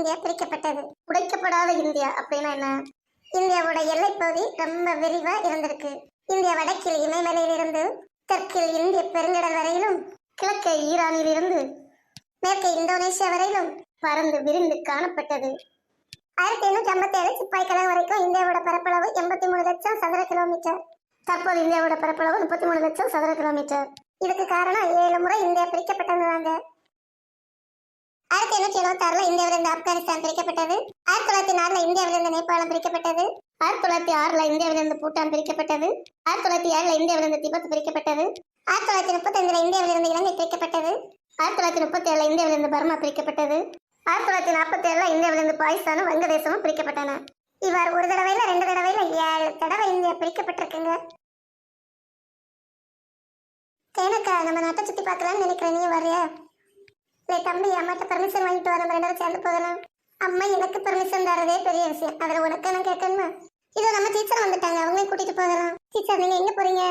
India பிரிக்கப்பட்டது. உடைக்கப்படாத India அப்படின்னா என்ன? இந்தியாவோட எல்லை பகுதி ரொம்ப விரிவா இருந்திருக்கு. இந்தியா வடக்கில் இமயமலையில் இருந்து தெற்கில் இந்திய பெருங்கடல் வரையிலும், கிழக்கே ஈரானில் இருந்து மேற்கே இந்தோனேஷியா வரையிலும் பறந்து விரிந்து காணப்பட்டது. 1857 சிப்பாய் கழகம் வரைக்கும் இந்தியாவோட பரப்பளவு 83 லட்சம் சதுர கிலோமீட்டர். தற்போது இந்தியாவோட பரப்பளவு 33 லட்சம் சதுர கிலோமீட்டர். இதுக்கு காரணம் 7 முறை இந்தியா பிரிக்கப்பட்டதுதாங்க. 1876 இந்தியாவிலிருந்து ஆப்கானிஸ்தான் பிரிக்கப்பட்டது. 1904 இந்தியாவிலிருந்து நேபாளம் பிரிக்கப்பட்டது. 1906 இந்தியாவிலிருந்து பூட்டான் பிரிக்கப்பட்டது. 1907 இந்தியாவிலிருந்து திபெத் பிரிக்கப்பட்டது. 1935 இந்தியாவிலிருந்து இலங்கை பிரிக்கப்பட்டது. 1937 இந்தியாவிலிருந்து பர்மா பிரிக்கப்பட்டது. 1947 இந்தியாவிலிருந்து பாகிஸ்தானும் வங்கதேசமும் பிரிக்கப்பட்டன. இவ்வாறு ஒரு தடவையில 2 தடவையில 7 தடவை இந்தியா பிரிக்கப்பட்டிருக்குங்க. தேனக்கா, நம்ம நாட்டை சுத்தி பார்க்கலாம்னு நினைக்கிறேன், நீ வரையா? இல்லை தம்பி, அம்மாட்ட பெர்மிஷன் வாங்கிட்டு வர, நம்ம 2 பேரும் சேர்ந்து போகலாம். அம்மா எனக்கு பெர்மிஷன் தரதே பெரிய விஷயம், அதுல உனக்கு நான் கேட்கணுமா? இதோ நம்ம டீச்சர் வந்துட்டாங்க, அவங்களையும் கூட்டிட்டு போகலாம். டீச்சர், நீங்க எங்க போறீங்க?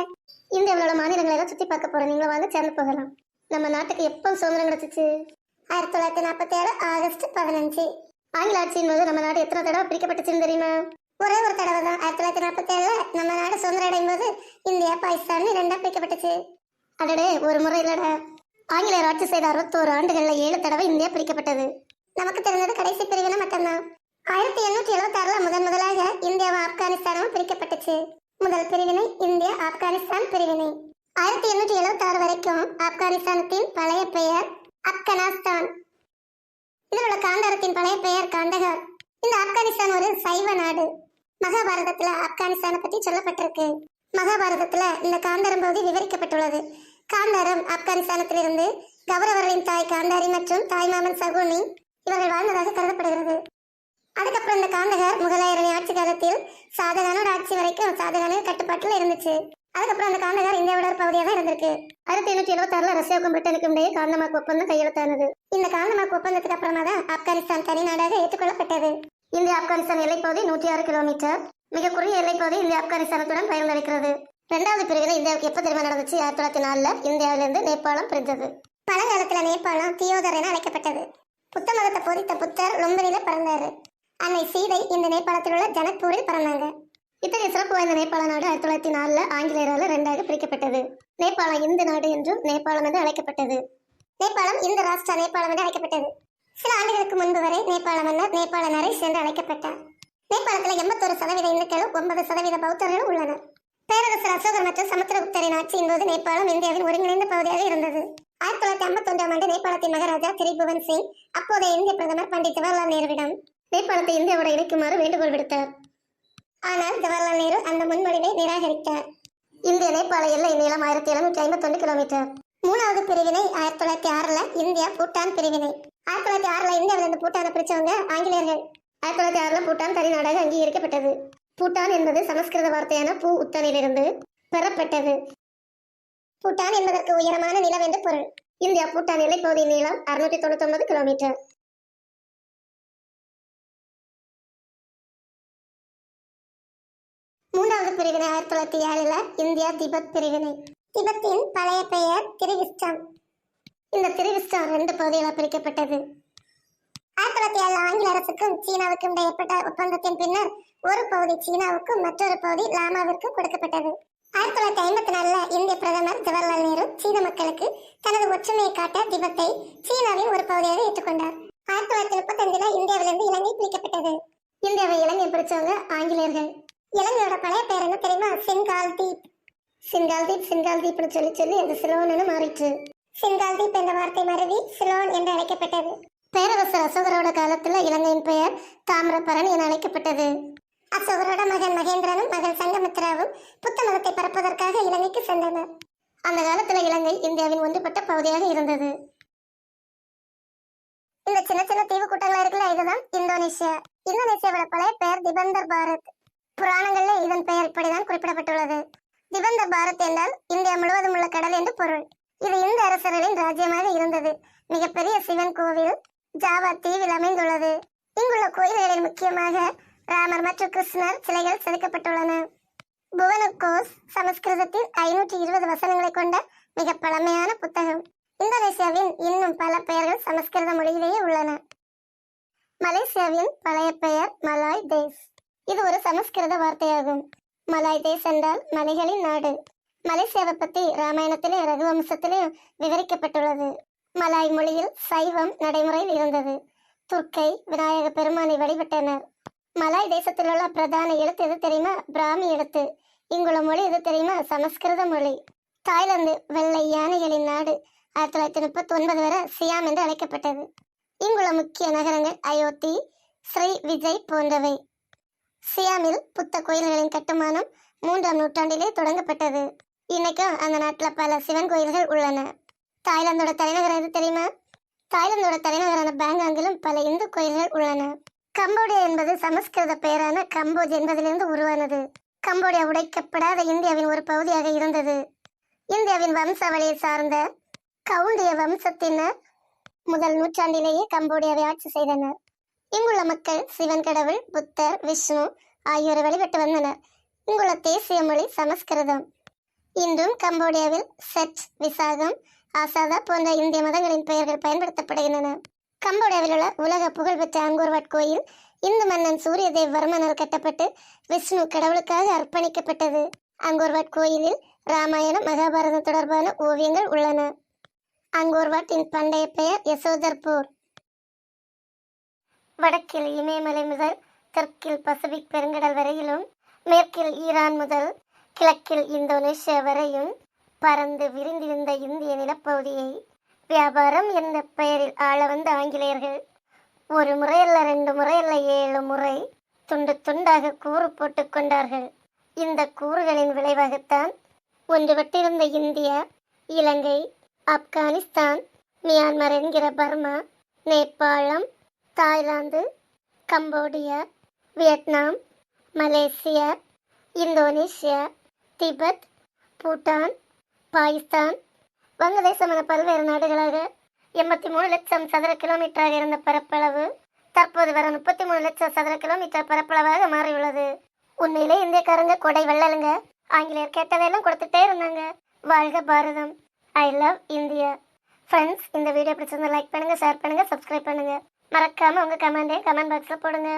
இந்தியாவோட மாநிலங்களை எல்லாம் சுத்தி பார்க்க போறோம், நீங்க வந்து சேர்ந்து போகலாம். நம்ம நாட்டுக்கு எப்போ சுதந்திரம் கிடைச்சிச்சு? 1947 ஆகஸ்ட் 15. ஆங்கில ஆட்சியின் போது நம்ம நாடு எத்தனை தடவை பிரிக்கப்பட்டுச்சுன்னு தெரியுமா? ஒரே ஒரு தடவை தான். 1947 நம்ம நாடு சுதந்திரம் அடையும் போது இந்தியா பாகிஸ்தான் 2ஆ பிரிக்கப்பட்டுச்சு. அடடே, ஒரு முறை இல்லடா. ஆங்கிலேயர் ஆட்சி செய்த 61 ஆண்டுகள்ல 7 தடவை இந்தியா பிரிக்கப்பட்டது. நமக்கு தெரிஞ்சது கடைசி பிரிவினை மட்டும்தான். 1876 முதலாக இந்தியாவும் ஆப்கானிஸ்தானும் பிரிக்கப்பட்டுச்சு. முதல் பிரிவினை இந்தியா ஆப்கானிஸ்தான் பிரிவினை. 1876 வரைக்கும் ஆப்கானிஸ்தானத்தின் பழைய பெயர் ஆப்கானிஸ்தான். இதில் உள்ள காந்தாரத்தின் பழைய பெயர் காந்தகார். இந்த ஆப்கானிஸ்தான் ஒரு சைவ நாடு. மகாபாரதத்துல ஆப்கானிஸ்தானை பத்தி சொல்லப்பட்டிருக்கு. மகாபாரதத்துல இந்த காந்தாரம் பகுதி விவரிக்கப்பட்டுள்ளது. காந்தாரம் ஆப்கானிஸ்தானத்திலிருந்து கௌரவர்களின் தாய் காந்தாரி மற்றும் தாய்மாமன் சகுனி இவர்கள் வாழ்ந்ததாக கருதப்படுகிறது. அதுக்கப்புறம் இந்த காந்தகார் முகலாயரின் ஆட்சி காலத்தில் ஷாஜகானோட ஆட்சி வரைக்கும் ஷாஜகானின் கட்டுப்பாட்டில் இருந்துச்சு. அதுக்கப்புறம் அந்த காந்தகார் இந்தியாவோட ஒரு பகுதியாக தான் இருந்திருக்கு. 1876 ரஷ்யாவுக்கும் பிரிட்டனுக்கும் இடையே காந்தமாக்கு ஒப்பந்தம் கையெழுத்தானது. இந்த காந்தமாக்கு ஒப்பந்தத்துக்கு அப்புறமா தான் ஆப்கானிஸ்தான் தனி நாடாக ஏற்றுக்கொள்ளப்பட்டது. இந்திய ஆப்கானிஸ்தான் எல்லைப்பகுதி 106 கிலோமீட்டர். மிக குறுகிய எல்லைப்பகுதி இந்திய ஆப்கானிஸ்தானத்துடன் பகிர்ந்தளிக்கிறது. 2வது பிரிவினை இந்தியாவுக்கு எப்ப தெரியுமா நடந்துச்சு? 1904 இந்தியாவிலிருந்து நேபாளம் பிரிஞ்சது. பழங்காலத்துல நேபாளம் தியோதர் என அழைக்கப்பட்டது. புத்த மதத்தை போதித்த புத்தர் லும்பனில பிறந்தாரு. அன்னை சீதை இந்த நேபாளத்தில் உள்ள ஜனக்பூரில் பிறந்தாங்க. இத்தகைய சிறப்பு வாய்ந்த நேபாள நாடு 1904 ஆங்கிலேயரால் 2ஆக பிரிக்கப்பட்டது. நேபாளம் இந்து நாடு என்றும் நேபாளம் என்று அழைக்கப்பட்டது. நேபாளம் இந்து ராஷ்டிரா நேபாளம் என்று அழைக்கப்பட்டது. சில ஆண்டுகளுக்கு முன்பு வரை நேபாள மன்னர் நேபாள நரேஷ் என்று அழைக்கப்பட்டார். நேபாளத்தில் 81% இந்துக்களும் 9% பௌத்தர்களும் உள்ளனர். பேரரசர் அசோகர் மற்றும் சமுத்திரகுப்தரின் ஆட்சியின் போது நேபாளம் இந்தியாவின் ஒருங்கிணைந்த பகுதியாக இருந்தது. 1951 ஆண்டு நேபாளத்தின் மகாராஜா திரிபுவன் சிங் அப்போதைய இந்திய பிரதமர் பண்டிட் ஜவஹர்லால் நேருவிடம் நேபாளத்தை இந்தியாவோட இணைக்குமாறு வேண்டுகோள் விடுத்தார். ஆனால் ஜவஹர்லால் நேரு அந்த முன்மொழிவை நிராகரித்தார். இந்திய நேபாள எல்லை நீளம் 1751 கிலோமீட்டர். 3வது பிரிவினை 1906 இந்தியா பூட்டான் பிரிவினை. 1906 இந்தியாவிலிருந்து பூட்டானை பிரிச்சவங்க ஆங்கிலேயர்கள். 1906 பூட்டான் தனி நாடாக அங்கீகரிக்கப்பட்டது. பூட்டான் என்பது சமஸ்கிருத வார்த்தையான பூ உத்தனிலிருந்து பெறப்பட்டது. பூட்டான் என்பதற்கு உயரமான நிலம் என்று பொருள். இந்தியா பூட்டான் எல்லை பகுதி நீளம் 699 கிலோமீட்டர். மூன்றாவது பிரிவினை 1907 இந்தியா திபெத் பிரிவினை. திபெத்தின் பழைய பெயர் கிர்கிஸ்தான். இந்த கிர்கிஸ்தான் 2 பகுதிகளாக பிரிக்கப்பட்டது. 1907 ஆங்கில அரசுக்கும் சீனாவுக்கும் ஏற்பட்ட ஒப்பந்தத்தின் பின்னர் ஒரு பகுதி சீனாவுக்கும் மற்றொரு பகுதி லாமாவிற்கும் கொடுக்கப்பட்டது. 1954 இந்திய பிரதமர் ஜவஹர்லால் நேரு சீன மக்களுக்கு தனது ஒற்றுமையை காட்ட திபெத்தை சீனாவின் ஒரு பகுதியாக ஏற்றுக்கொண்டார். 1935 இந்தியாவிலிருந்து இலங்கை பிரிக்கப்பட்டது. இந்தியாவை இலங்கை பிடிச்சவங்க ஆங்கிலேயர்கள். இலங்கையோட பழைய பெயர் என்ன தெரியுமா? சிங்கால் தீப். சிங்கால் தீப் சிங்கால் தீப்னு சொல்லி அந்த சிலோன் மாறிற்று. சிங்கால் தீப் என்ற வார்த்தை மருவி சிலோன் என்று அழைக்கப்பட்டது. பேரரசர் அசோகரோட காலத்துல இலங்கையின் பெயர் தாமிரபரணி என அழைக்கப்பட்டது. அசோகரோட மகன் மகேந்திரனும் மகள் சங்கமித்ராவும் புத்த மதத்தை பரப்புவதற்காக இலங்கைக்கு சென்றனர். அந்த காலத்துல இலங்கை இந்தியாவின் ஒன்றுபட்ட பகுதியாக இருந்தது. இந்த சின்ன சின்ன தீவு கூட்டங்களா இருக்குல்ல, இதுதான் இந்தோனேஷியா. இந்தோனேஷியாவோட பழைய பெயர் திபந்தர் பாரத். புராணங்கள்ல இதன் பெயர் இப்படிதான் குறிப்பிடப்பட்டுள்ளது. திபந்தர் பாரத் என்றால் இந்தியா முழுவதும் உள்ள கடல் என்று பொருள். இது இந்து அரசர்களின் ராஜ்யமாக இருந்தது. மிகப்பெரிய சிவன் கோவில் ஜாவா தீவில் அமைந்துள்ளது. இங்குள்ள கோயில்களில் முக்கியமாக ராமர் மற்றும் கிருஷ்ணர் சிலைகள் செதுக்கப்பட்டுள்ளன. புவனகோஸ் சமஸ்கிருதத்தில் 520 வசனங்களை கொண்ட மிக பழமையான புத்தகம். இந்தோனேசியாவின் இன்னும் பல பெயர்கள் சமஸ்கிருத மொழியிலேயே உள்ளன. மலேசியாவின் பழைய பெயர் மலாய் தேஸ். இது ஒரு சமஸ்கிருத வார்த்தையாகும். மலாய் தேஸ் என்றால் மலைகளின் நாடு. மலேசியாவை பத்தி ராமாயணத்திலே ரகுவம்சத்திலே விவரிக்கப்பட்டுள்ளது. மலாய் மொழியில் சைவம் நடைமுறையில் இருந்தது. துர்க்கை விநாயக பெருமானை வழிபட்டனர். மலாய் தேசத்தில் உள்ள பிரதான எழுத்து எது தெரியுமா? பிராமி எழுத்து. இங்குள்ள மொழி எது தெரியுமா? சமஸ்கிருத மொழி. தாய்லாந்து வெள்ளை யானைகளின் நாடு. 1939 வரை சியாம் என்று அழைக்கப்பட்டது. இங்குள்ள முக்கிய நகரங்கள் அயோத்தி, ஸ்ரீ விஜய் போன்றவை. சியாமில் புத்த கோயில்களின் கட்டுமானம் 3ஆம் நூற்றாண்டிலே தொடங்கப்பட்டது. இன்னைக்கும் அந்த நாட்டில் பல சிவன் கோயில்கள் உள்ளன. தாய்லாந்தோட தலைநகரம் எது தெரியுமா? தாய்லாந்தோட தலைநகரான பேங்காங்கிலும் பல இந்து கோயில்கள் உள்ளன. கம்போடியா என்பது சமஸ்கிருத பெயரான கம்போஜ் என்பதிலிருந்து உருவானது. கம்போடியா உடைக்கப்படாத இந்தியாவின் ஒரு பகுதியாக இருந்தது. இந்தியாவின் வம்சாவளியை சார்ந்த கவுண்டிய வம்சத்தினர் முதல் நூற்றாண்டிலேயே கம்போடியாவை ஆட்சி செய்தனர். இங்குள்ள மக்கள் சிவன் கடவுள், புத்தர், விஷ்ணு ஆகியோரை வழிபட்டு வந்தனர். இங்குள்ள தேசிய மொழி சமஸ்கிருதம். இன்றும் கம்போடியாவில் செட், விசாகம், ஆசாதா போன்ற இந்திய மதங்களின் பெயர்கள் பயன்படுத்தப்படுகின்றன. கம்போடியாவில் உள்ள உலக புகழ்பெற்ற அங்கோர்வாட் கோயில் இந்து மன்னன் சூரியதேவ் வர்மனால் கட்டப்பட்டு விஷ்ணு கடவுளுக்காக அர்ப்பணிக்கப்பட்டது. அங்கோர்வாட் கோயிலில் ராமாயணம், மகாபாரதம் தொடர்பான ஓவியங்கள் உள்ளன. அங்கோர்வாட்டின் பண்டைய பெயர் யசோதர்பூர். வடக்கில் இமயமலை முதல் தெற்கில் பசிபிக் பெருங்கடல் வரையிலும், மேற்கில் ஈரான் முதல் கிழக்கில் இந்தோனேஷியா வரையும் பறந்து விரிந்திருந்த இந்திய நிலப்பகுதியை வியாபாரம் என்ற பெயரில் ஆள வந்த ஆங்கிலேயர்கள் ஒரு முறையல்ல, 2 முறையல்ல, 7 முறை துண்டு துண்டாக கூறு போட்டு கொண்டார்கள். இந்த கூறுகளின் விளைவாகத்தான் ஒன்றுபட்டிருந்த இந்தியா, இலங்கை, ஆப்கானிஸ்தான், மியான்மர் என்கிற Burma, Nepal, Thailand, Cambodia, Vietnam, Malaysia, Indonesia, Tibet, Bhutan, Pakistan, Vangadesam என பல்வேறு நாடுகளாக 83 லட்சம் சதுர கிலோமீட்டராக இருந்த பரப்பளவு தற்போது வர 33 லட்சம் சதுர கிலோமீட்டர் பரப்பளவாக மாறியுள்ளது. உண்மையிலே இந்தியக்காரங்க கொடை வெள்ளலுங்க. ஆங்கிலேயர் கேட்டதையெல்லாம் கொடுத்துட்டே இருந்தாங்க. வாழ்க Bharatam. I love India. Friends, இந்த வீடியோ பிடிச்சிருந்தா லைக் பண்ணுங்க, ஷேர் பண்ணுங்க, சப்ஸ்கிரைப் பண்ணுங்க. மறக்காம உங்க கமெண்ட் பாக்ஸ்ல போடுங்க.